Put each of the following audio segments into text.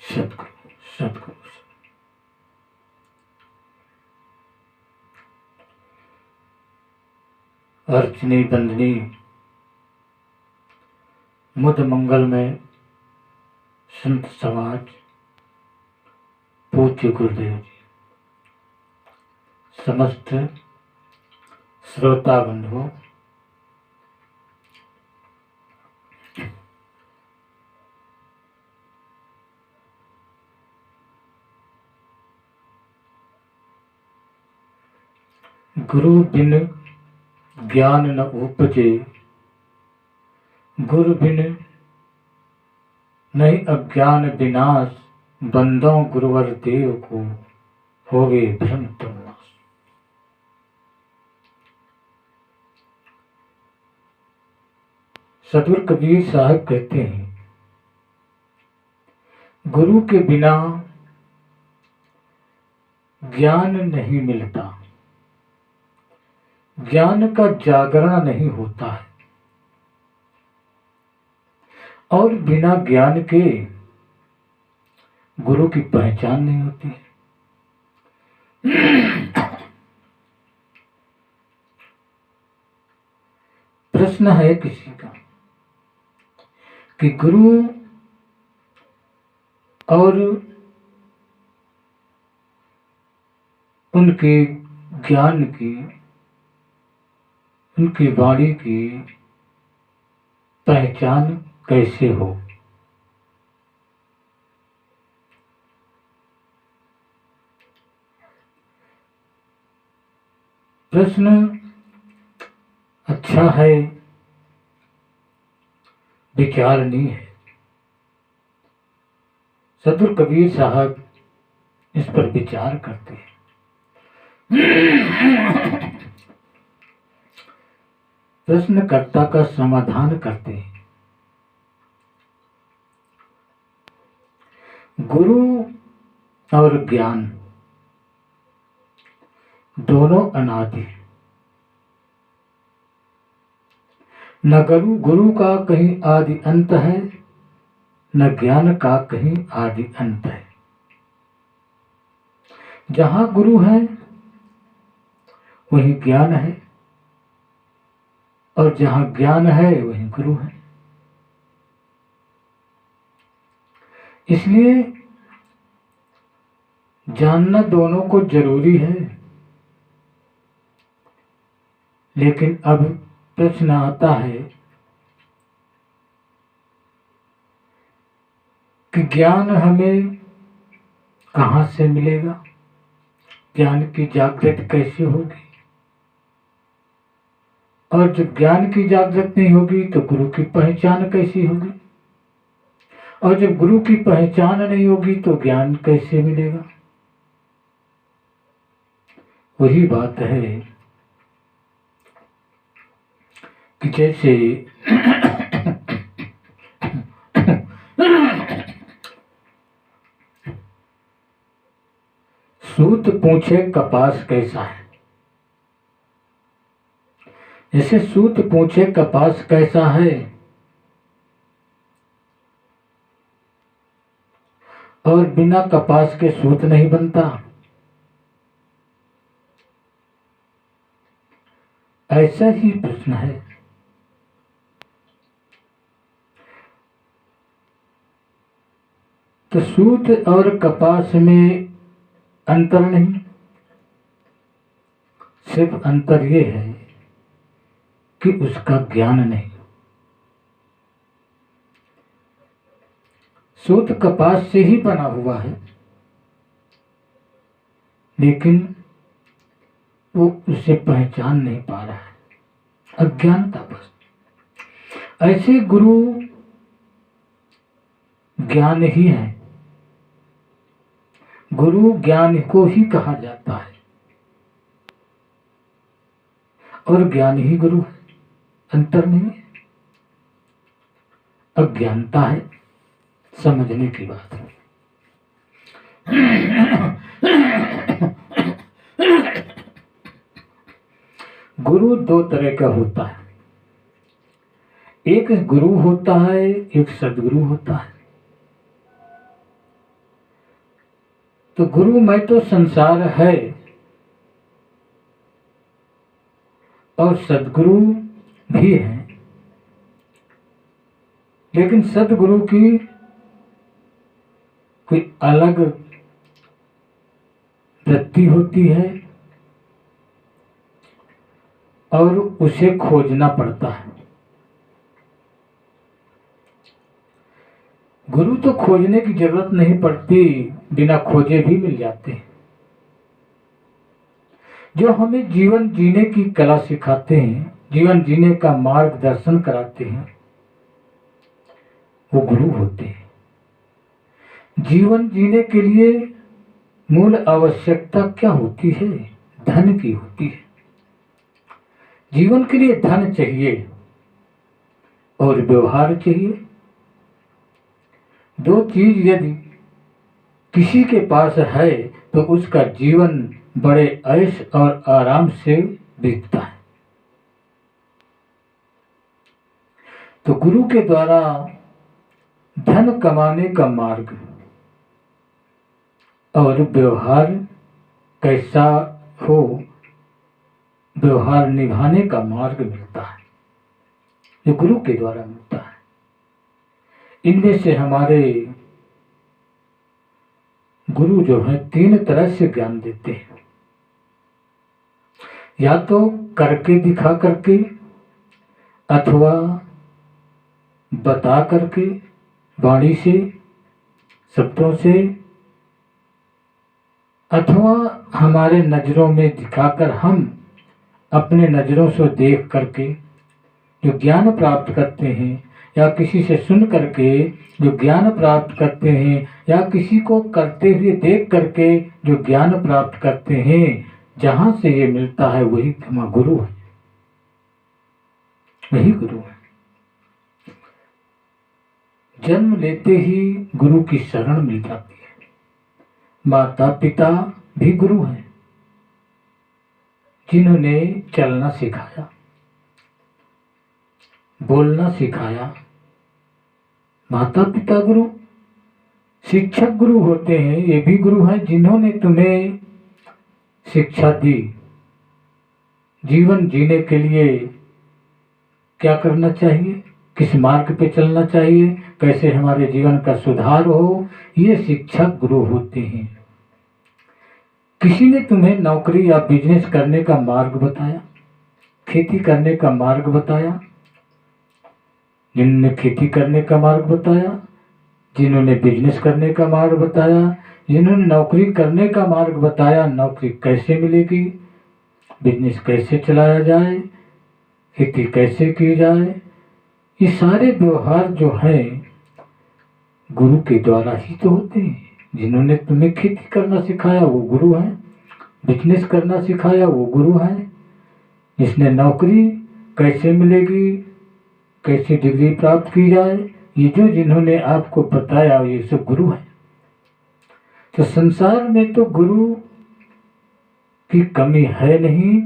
सतगुरु सतगुरु। अर्चनी बंदनी मुद मंगल में संत समाज, पूज्य गुरुदेव जी, समस्त श्रोता बंधुओं, गुरु बिन ज्ञान न उपजे, गुरु बिन नहीं अज्ञान विनाश, बंदों गुरुवर देव को होवे भ्रम तुम नाश। सदगुरु कबीर साहब कहते हैं, गुरु के बिना ज्ञान नहीं मिलता, ज्ञान का जागरण नहीं होता है, और बिना ज्ञान के गुरु की पहचान नहीं होती है। प्रश्न है किसी का कि गुरु और उनके ज्ञान की, उनकी वाणी की पहचान कैसे हो। प्रश्न अच्छा है, विचारणीय है। सदगुरु कबीर साहब इस पर विचार करते हैं। प्रश्नकर्ता का समाधान करते हैं। गुरु और ज्ञान दोनों अनादि हैं। न गुरु का कहीं आदि अंत है, न ज्ञान का कहीं आदि अंत है। जहां गुरु है वहीं ज्ञान है, और जहां ज्ञान है वहीं गुरु है। इसलिए जानना दोनों को जरूरी है। लेकिन अब प्रश्न आता है कि ज्ञान हमें कहां से मिलेगा, ज्ञान की जागृति कैसे होगी, और जब ज्ञान की जागृत नहीं होगी तो गुरु की पहचान कैसी होगी, और जब गुरु की पहचान नहीं होगी तो ज्ञान कैसे मिलेगा। वही बात है कि जैसे सूत पूछे कपास कैसा है, जैसे सूत पूछे कपास कैसा है, और बिना कपास के सूत नहीं बनता, ऐसा ही प्रश्न है। तो सूत और कपास में अंतर नहीं, सिर्फ अंतर ये है कि उसका ज्ञान नहीं। सूत कपास से ही बना हुआ है, लेकिन वो उसे पहचान नहीं पा रहा है, अज्ञानता बस। ऐसे गुरु ज्ञान ही है, गुरु ज्ञान को ही कहा जाता है, और ज्ञान ही गुरु है, अंतर नहीं है। अज्ञानता है, समझने की बात है। गुरु दो तरह का होता है। एक गुरु होता है, एक सदगुरु होता है। तो गुरुमय तो संसार है और सदगुरु भी है, लेकिन सदगुरु की कोई अलग वृत्ति होती है और उसे खोजना पड़ता है। गुरु तो खोजने की जरूरत नहीं पड़ती, बिना खोजे भी मिल जाते हैं। जो हमें जीवन जीने की कला सिखाते हैं, जीवन जीने का मार्गदर्शन कराते हैं, वो गुरु होते हैं। जीवन जीने के लिए मूल आवश्यकता क्या होती है? धन की होती है। जीवन के लिए धन चाहिए और व्यवहार चाहिए। दो चीज यदि किसी के पास है तो उसका जीवन बड़े ऐश और आराम से बीतता है। तो गुरु के द्वारा धन कमाने का मार्ग और व्यवहार कैसा हो, व्यवहार निभाने का मार्ग मिलता है, जो गुरु के द्वारा मिलता है। इनमें से हमारे गुरु जो है तीन तरह से ज्ञान देते हैं। या तो करके दिखा करके, अथवा बता करके, वाणी से, शब्दों से, अथवा हमारे नजरों में दिखाकर हम अपने नजरों से देख करके जो ज्ञान प्राप्त करते हैं, या किसी से सुन करके जो ज्ञान प्राप्त करते हैं, या किसी को करते हुए देख करके जो ज्ञान प्राप्त करते हैं, जहां से ये मिलता है वही हमारा गुरु है, वही गुरु है। जन्म लेते ही गुरु की शरण मिल जाती है। माता पिता भी गुरु हैं, जिन्होंने चलना सिखाया, बोलना सिखाया। माता पिता गुरु, शिक्षक गुरु होते हैं, ये भी गुरु हैं जिन्होंने तुम्हें शिक्षा दी। जीवन जीने के लिए क्या करना चाहिए, किस मार्ग पे चलना चाहिए, कैसे हमारे जीवन का सुधार हो, ये शिक्षक गुरु होते हैं। किसी ने तुम्हें नौकरी या बिजनेस करने का मार्ग बताया, खेती करने का मार्ग बताया, जिन्होंने खेती करने का मार्ग बताया, जिन्होंने बिजनेस करने का मार्ग बताया, जिन्होंने नौकरी करने का मार्ग बताया, नौकरी कैसे मिलेगी, बिजनेस कैसे चलाया जाए, खेती कैसे की जाए, ये सारे व्यवहार जो है गुरु के द्वारा ही तो होते हैं। जिन्होंने तुम्हें खेती करना सिखाया वो गुरु है, बिजनेस करना सिखाया वो गुरु है, जिसने नौकरी कैसे मिलेगी, कैसे डिग्री प्राप्त की जाए, ये जो जिन्होंने आपको बताया ये सब गुरु है। तो संसार में तो गुरु की कमी है नहीं,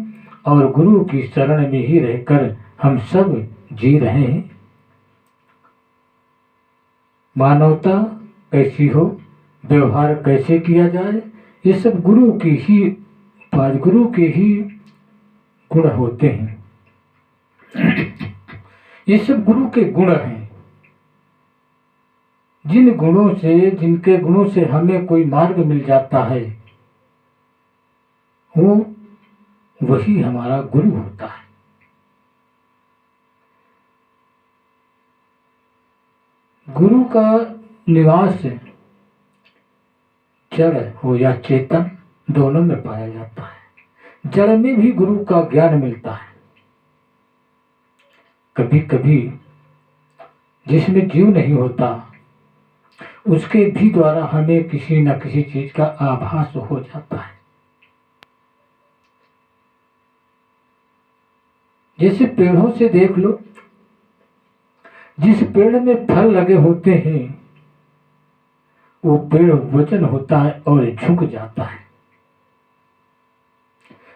और गुरु की शरण में ही रहकर हम सब जी रहे हैं। मानवता कैसी हो, व्यवहार कैसे किया जाए, ये सब गुरु की ही गुरु के ही गुण होते हैं। ये सब गुरु के गुण हैं। जिन गुणों से, जिनके गुणों से हमें कोई मार्ग मिल जाता है, वो वही हमारा गुरु होता है। गुरु का निवास जड़ हो या चेतन, दोनों में पाया जाता है। जड़ में भी गुरु का ज्ञान मिलता है। कभी कभी जिसमें जीव नहीं होता उसके भी द्वारा हमें किसी न किसी चीज का आभास हो जाता है। जैसे पेड़ों से देख लो, जिस पेड़ में फल लगे होते हैं वो पेड़ वचन होता है और झुक जाता है,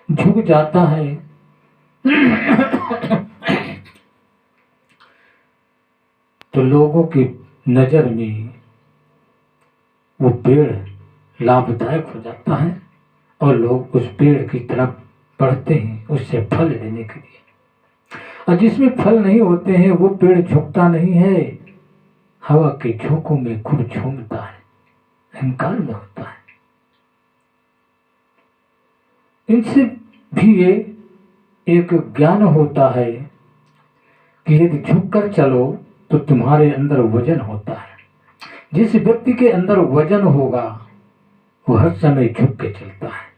झुक जाता है। तो लोगों की नज़र में वो पेड़ लाभदायक हो जाता है और लोग उस पेड़ की तरफ बढ़ते हैं उससे फल लेने के लिए। और जिसमें फल नहीं होते हैं वो पेड़ झुकता नहीं है, हवा के झोंकों में खूब झूमता है, अहंकार में होता है। इनसे भी ये एक ज्ञान होता है कि यदि झुककर चलो तो तुम्हारे अंदर वजन होता है। जिस व्यक्ति के अंदर वजन होगा वो हर समय झुक के चलता है,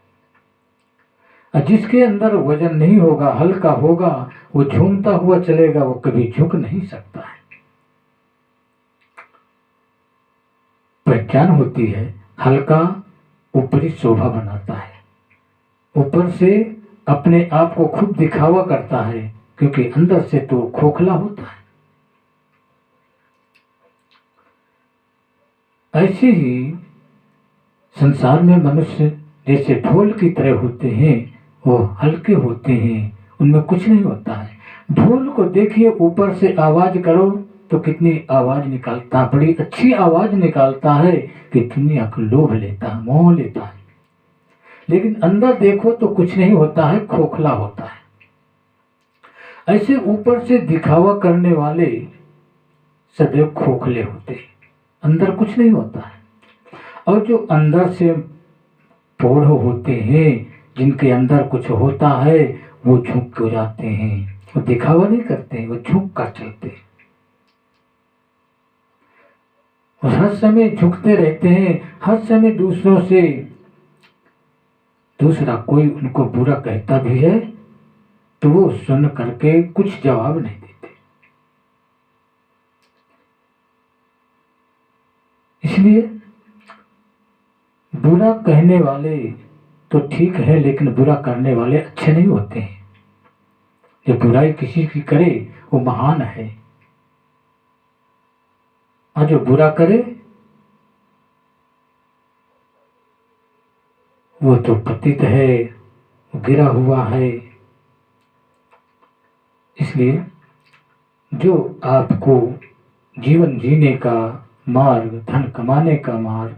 और जिसके अंदर वजन नहीं होगा, हल्का होगा, वो झूमता हुआ चलेगा, वो कभी झुक नहीं सकता है। पहचान होती है, हल्का ऊपरी शोभा बनाता है, ऊपर से अपने आप को खुद दिखावा करता है, क्योंकि अंदर से तो खोखला होता है। ऐसे ही संसार में मनुष्य जैसे ढोल की तरह होते हैं, वो हल्के होते हैं, उनमें कुछ नहीं होता है। ढोल को देखिए, ऊपर से आवाज करो तो कितनी आवाज निकालता है, बड़ी अच्छी आवाज निकालता है कि दुनिया को लोभ लेता है, मोह लेता है। लेकिन अंदर देखो तो कुछ नहीं होता है, खोखला होता है। ऐसे ऊपर से दिखावा करने वाले सदैव खोखले होते हैं, अंदर कुछ नहीं होता है। और जो अंदर से प्रौढ़ होते हैं, जिनके अंदर कुछ होता है, वो झुक हो जाते हैं, वो दिखावा नहीं करते हैं, वो झुक कर चलते हैं, वो हर समय झुकते रहते हैं। हर समय दूसरों से दूसरा कोई उनको बुरा कहता भी है तो वो सुन करके कुछ जवाब नहीं देते। इसलिए बुरा कहने वाले तो ठीक है, लेकिन बुरा करने वाले अच्छे नहीं होते हैं। जो बुराई किसी की करे वो महान है, और जो बुरा करे वो तो पतित है, वो गिरा हुआ है। इसलिए जो आपको जीवन जीने का मार्ग, धन कमाने का मार्ग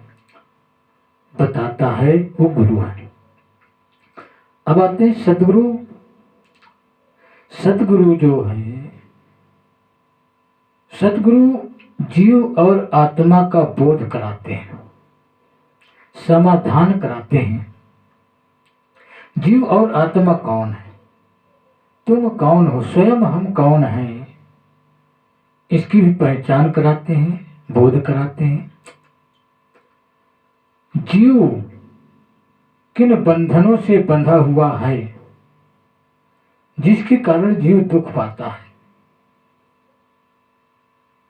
बताता है वो गुरु है। अब आते हैं सदगुरु। सदगुरु जो है, सदगुरु जीव और आत्मा का बोध कराते हैं, समाधान कराते हैं। जीव और आत्मा कौन है, तुम कौन हो, स्वयं हम कौन हैं, इसकी भी पहचान कराते हैं, बोध कराते हैं। जीव किन बंधनों से बंधा हुआ है, जिसके कारण जीव दुख पाता है,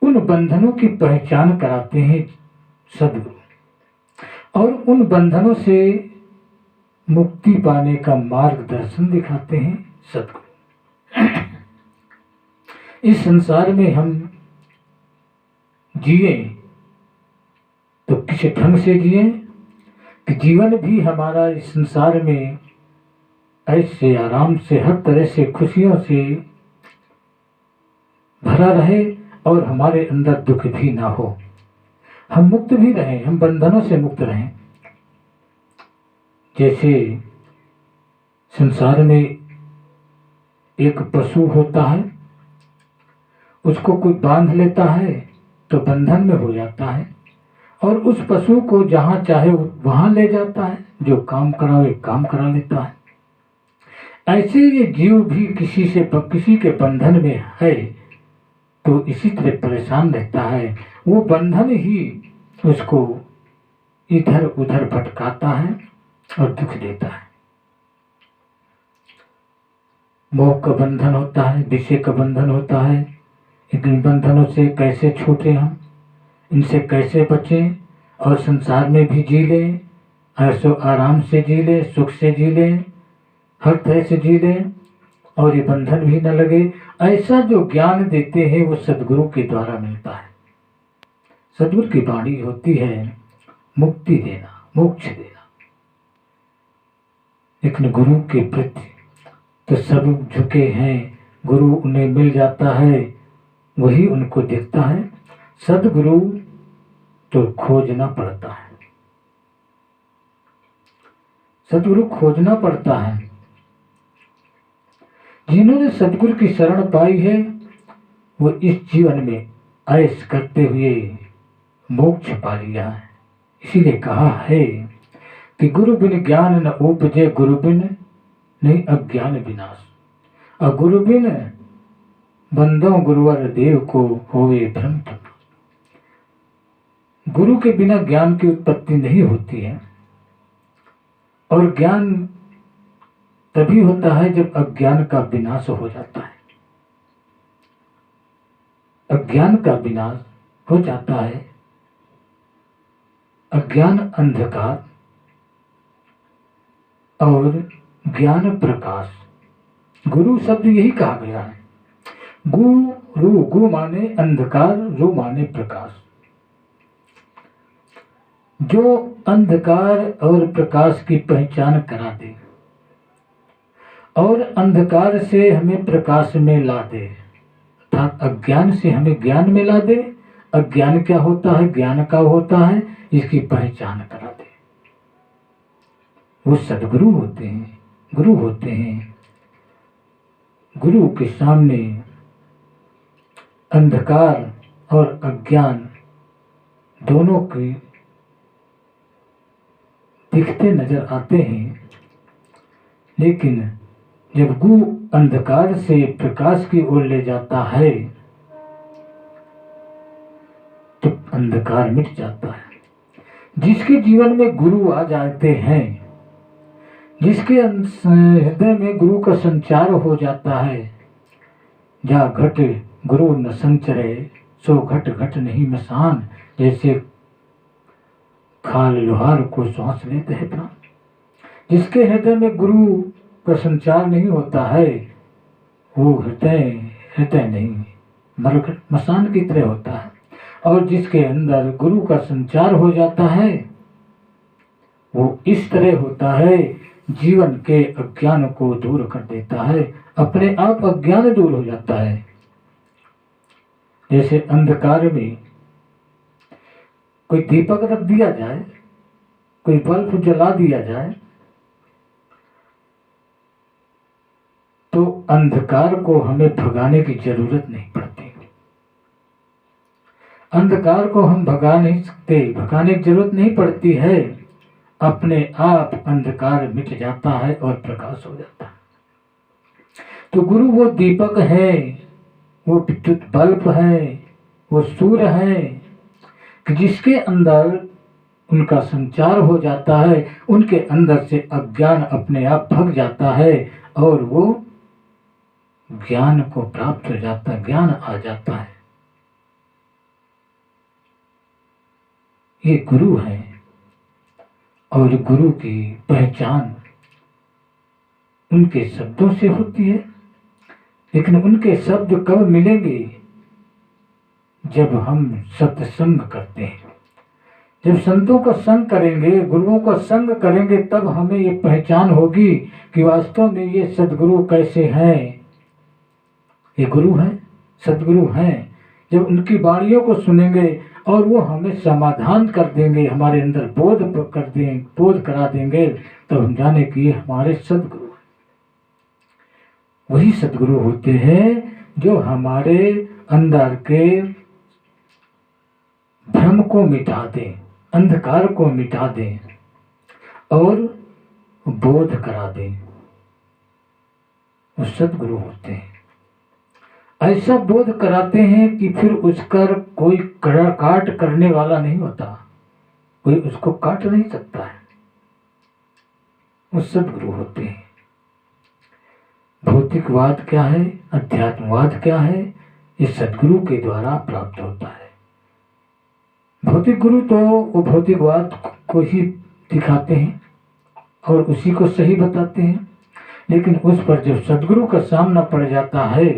उन बंधनों की पहचान कराते हैं सदगुरु, और उन बंधनों से मुक्ति पाने का मार्गदर्शन दिखाते हैं सदगुरु। इस संसार में हम जिए तो किस ढंग से जिए कि जीवन भी हमारा इस संसार में ऐसे आराम से, हर तरह से खुशियों से भरा रहे और हमारे अंदर दुख भी ना हो, हम मुक्त भी रहें, हम बंधनों से मुक्त रहें। जैसे संसार में एक पशु होता है, उसको कोई बांध लेता है तो बंधन में हो जाता है, और उस पशु को जहाँ चाहे वहाँ ले जाता है, जो काम करावे काम करा लेता है। ऐसे ये जीव भी किसी के बंधन में है तो इसी तरह परेशान रहता है, वो बंधन ही उसको इधर उधर भटकाता है और दुख देता है। मोह का बंधन होता है, विषय का बंधन होता है। इन बंधनों से कैसे छूटे हम, इनसे कैसे बचें और संसार में भी जी लें, ऐसो आराम से जी लें, सुख से जी लें, हर तरह से जी लें और ये बंधन भी न लगे। ऐसा जो ज्ञान देते हैं वो सदगुरु के द्वारा मिलता है। सदगुरु की वाणी होती है मुक्ति देना, मोक्ष देना। लेकिन गुरु के प्रति तो सब झुके हैं, गुरु उन्हें मिल जाता है, वही उनको दिखता है। सदगुरु तो खोजना पड़ता है, सदगुरु खोजना पड़ता है। जिन्होंने सदगुरु की शरण पाई है वो इस जीवन में ऐश करते हुए मोक्ष पा लिया है। इसीलिए कहा है कि गुरु बिन ज्ञान न उपजे, गुरु बिन नहीं अज्ञान विनाश। और गुरु बिन बंदो गुरुवर देव को होवे भ्रम। गुरु के बिना ज्ञान की उत्पत्ति नहीं होती है, और ज्ञान तभी होता है जब अज्ञान का विनाश हो जाता है। अज्ञान का विनाश हो जाता है, अज्ञान अंधकार और ज्ञान प्रकाश। गुरु शब्द यही कहा गया है। गुरु, गु माने अंधकार, रु माने प्रकाश। जो अंधकार और प्रकाश की पहचान करा दे और अंधकार से हमें प्रकाश में ला दे, अर्थात अज्ञान से हमें ज्ञान में ला दे। अज्ञान क्या होता है, ज्ञान का होता है, इसकी पहचान करा दे, वो सदगुरु होते हैं, गुरु होते हैं। गुरु के सामने अंधकार और अज्ञान दोनों की दिखते नजर आते हैं, लेकिन जब गुरु अंधकार से प्रकाश की ओर ले जाता है तो अंधकार मिट जाता है। जिसके जीवन में गुरु आ जाते हैं, जिसके हृदय में गुरु का संचार हो जाता है, जा घट गुरु न संचरे सो घट घट नहीं मसान। जैसे खाल लोहार को श्वास लेते हैं प्राण। जिसके हृदय में गुरु का संचार नहीं होता है वो हृदय नहीं, मरघट मसान की तरह होता है। और जिसके अंदर गुरु का संचार हो जाता है वो इस तरह होता है, जीवन के अज्ञान को दूर कर देता है, अपने आप अज्ञान दूर हो जाता है। जैसे अंधकार में कोई दीपक रख दिया जाए, कोई बल्ब जला दिया जाए, तो अंधकार को हमें भगाने की जरूरत नहीं पड़ती। अंधकार को हम भगा नहीं सकते, भगाने की जरूरत नहीं पड़ती है, अपने आप अंधकार मिट जाता है और प्रकाश हो जाता है। तो गुरु वो दीपक है, वो विद्युत बल्ब है, वो सूर्य है कि जिसके अंदर उनका संचार हो जाता है, उनके अंदर से अज्ञान अपने आप भग जाता है और वो ज्ञान को प्राप्त हो जाता है, ज्ञान आ जाता है। ये गुरु है। और गुरु की पहचान उनके शब्दों से होती है, लेकिन उनके शब्द कब मिलेंगे? जब हम सत्संग करते हैं, जब संतों का संग करेंगे, गुरुओं का संग करेंगे, तब हमें ये पहचान होगी कि वास्तव में ये सदगुरु कैसे हैं। ये गुरु हैं, सदगुरु हैं। जब उनकी वाणियों को सुनेंगे और वो हमें समाधान कर देंगे, हमारे अंदर बोध करा देंगे, तो हम जाने कि ये हमारे सदगुरु हैं। वही सदगुरु होते हैं जो हमारे अंदर के भ्रम को मिटा दें, अंधकार को मिटा दें और बोध करा दें। वो सदगुरु होते हैं। ऐसा बोध कराते हैं कि फिर उसका कोई काट करने वाला नहीं होता, कोई उसको काट नहीं सकता है। वो सदगुरु होते हैं। भौतिकवाद क्या है, अध्यात्मवाद क्या है, ये सदगुरु के द्वारा प्राप्त होता है। भौतिक गुरु तो वो भौतिकवाद को ही दिखाते हैं और उसी को सही बताते हैं, लेकिन उस पर जब सदगुरु का सामना पड़ जाता है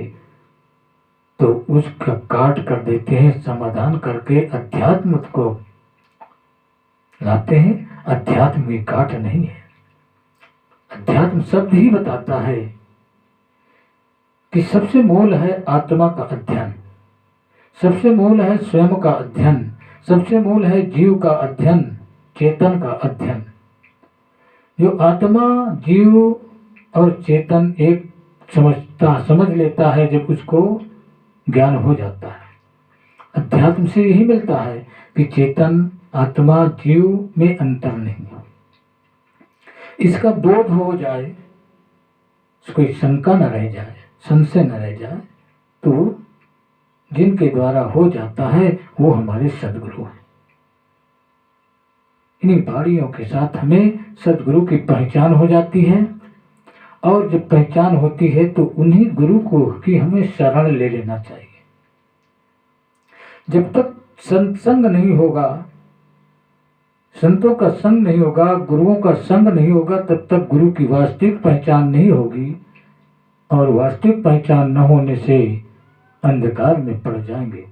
तो उसका काट कर देते हैं, समाधान करके अध्यात्म को लाते हैं। अध्यात्म में काट नहीं है। अध्यात्म शब्द ही बताता है कि सबसे मूल है आत्मा का अध्ययन, सबसे मूल है स्वयं का अध्ययन, सबसे मूल है जीव का अध्ययन, चेतन का अध्ययन। जो आत्मा, जीव और चेतन एक समझ लेता है, जब उसको ज्ञान हो जाता है। अध्यात्म से यही मिलता है कि चेतन, आत्मा, जीव में अंतर नहीं है। इसका बोध हो जाए, कोई शंका न रह जाए, संशय न रह जाए, तो जिनके द्वारा हो जाता है वो हमारे सद्गुरु हैं। इन्हीं बाणियों के साथ हमें सद्गुरु की पहचान हो जाती है, और जब पहचान होती है तो उन्हीं गुरु को की हमें शरण ले लेना चाहिए। जब तक सत्संग नहीं होगा, संतों का संग नहीं होगा, गुरुओं का संग नहीं होगा, तब तक गुरु की वास्तविक पहचान नहीं होगी, और वास्तविक पहचान न होने से अंधकार में पड़ जाएंगे।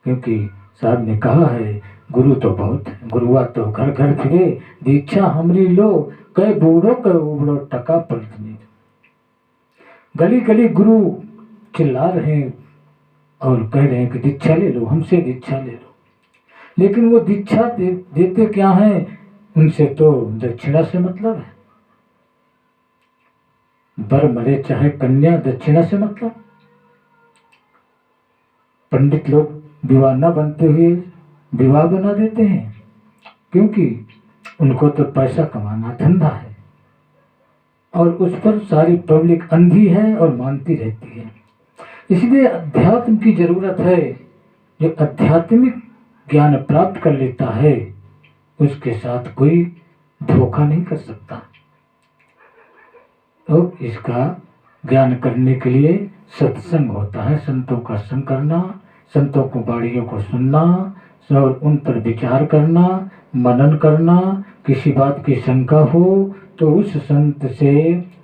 क्योंकि साहब ने कहा है, गुरु तो बहुत है, गुरुआ तो घर घर फिरे, दीक्षा हमरी लो, कई बूढ़ो कई उबड़ो टका पलटने। गली गली गुरु चिल्ला रहे हैं और कह रहे हैं कि दीक्षा ले लो, हमसे दीक्षा ले लो, लेकिन वो दीक्षा देते क्या हैं? उनसे तो दक्षिणा से मतलब है। बर मरे चाहे कन्या, दक्षिणा से मतलब। पंडित लोग विवाह न बनते हुए विवाह बना देते हैं, क्योंकि उनको तो पैसा कमाना धंधा है, और उस पर सारी पब्लिक अंधी है और मानती रहती है। इसलिए अध्यात्म की जरूरत है। जो आध्यात्मिक ज्ञान प्राप्त कर लेता है, उसके साथ कोई धोखा नहीं कर सकता। तो इसका ज्ञान करने के लिए सत्संग होता है, संतों का संग करना, संतों को बाणियों को सुनना और उन पर विचार करना, मनन करना। किसी बात की शंका हो तो उस संत से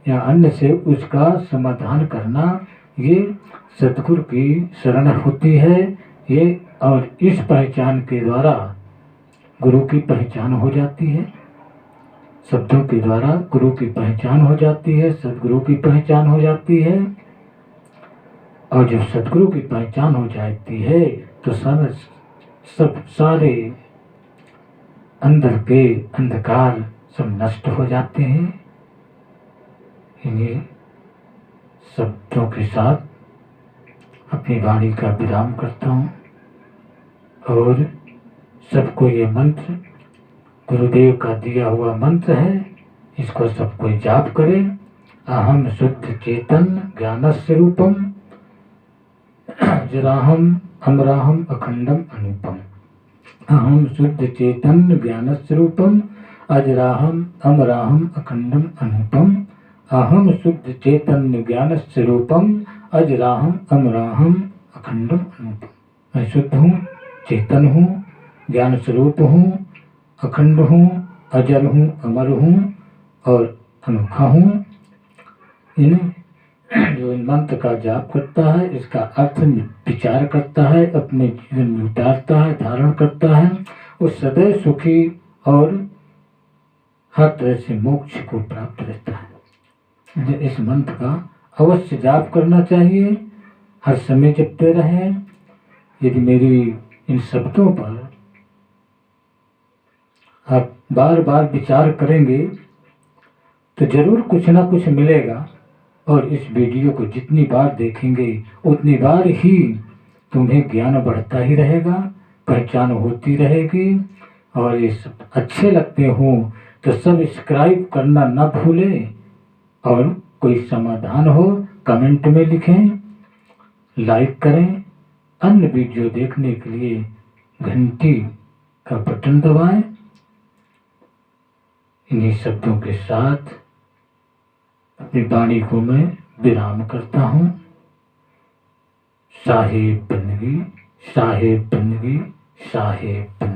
या अन्य से उसका समाधान करना, ये सद्गुरु की शरण होती है। ये और इस पहचान के द्वारा गुरु की पहचान हो जाती है। शब्दों के द्वारा गुरु की पहचान हो जाती है, सद्गुरु की पहचान हो जाती है। और जब सद्गुरु की पहचान हो जाती है तो सब सारे अंदर के अंधकार सब नष्ट हो जाते हैं। इन्हीं शब्दों के साथ अपनी वाणी का विराम करता हूँ, और सबको ये मंत्र गुरुदेव का दिया हुआ मंत्र है, इसको सब कोई जाप करे। अहम शुद्ध चेतन ज्ञान स्वरूपम अजराहम अमराहम अखंडम अनुपम। अहम शुद्ध चेतन ज्ञान स्वरूपम अजराहम अमराहम अखंडम अनुपम। अहम शुद्ध चैतन्य ज्ञान स्वरूपम अजराहम अमराहम अखंडम अनुपम। मैं शुद्ध हूँ, चेतन हूँ, ज्ञान स्वरूप हूँ, अखंड हूँ, अजर हूँ, अमर हूँ और अनोखा हूँ। जो इन मंत्र का जाप करता है, इसका अर्थ विचार करता है, अपने जीवन में उतारता है, धारण करता है, वो सदैव सुखी और हर तरह से मोक्ष को प्राप्त रहता है। इस मंत्र का अवश्य जाप करना चाहिए, हर समय जपते रहें। यदि मेरी इन शब्दों पर आप बार बार विचार करेंगे तो जरूर कुछ ना कुछ मिलेगा, और इस वीडियो को जितनी बार देखेंगे उतनी बार ही तुम्हें ज्ञान बढ़ता ही रहेगा, पहचान होती रहेगी। और ये सब अच्छे लगते हों तो सब्सक्राइब करना ना भूलें, और कोई समाधान हो कमेंट में लिखें, लाइक करें। अन्य वीडियो देखने के लिए घंटी का बटन दबाएं। इन्हीं शब्दों के साथ अपनी वाणी को मैं विराम करता हूँ। साहेब बंदगी, साहेब बंदगी, साहेब बंदगी।